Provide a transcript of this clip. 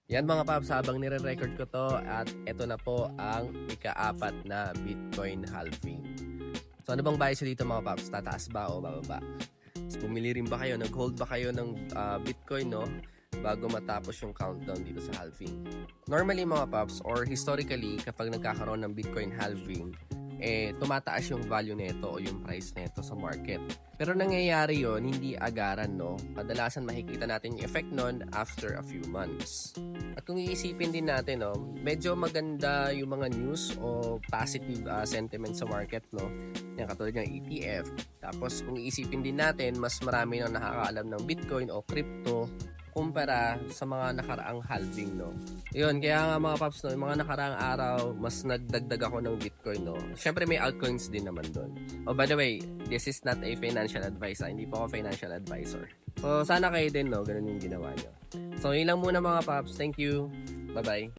Yan mga paps, habang nire-record ko to at ito na po ang ika-4 na Bitcoin halving. So ano bang bias dito mga paps? Tataas ba o bababa? So, bumili rin ba kayo? Nag-hold ba kayo ng Bitcoin bago matapos yung countdown dito sa halving? Normally mga paps, or historically, kapag nagkakaroon ng Bitcoin halving, tumataas yung value nito o yung price nito sa market. Pero nangyayari yon hindi agaran, no? Kadalasan makikita natin yung effect nun after a few months. At kung iisipin din natin, medyo maganda yung mga news o positive sentiment sa market, no? Yan, katulad ng ETF. Tapos kung iisipin din natin, mas marami nang nakakaalam ng Bitcoin o crypto kumpara sa mga nakaraang halving, no? Yun, kaya nga mga paps, no, yung mga nakaraang araw, mas nagdagdag ako ng Bitcoin, no? Syempre may altcoins din naman doon. Oh, by the way, this is not a financial advice, hindi po ako financial advisor. So, sana kayo din, no? Ganun yung ginawa nyo. So, yun lang muna mga paps. Thank you. Bye-bye.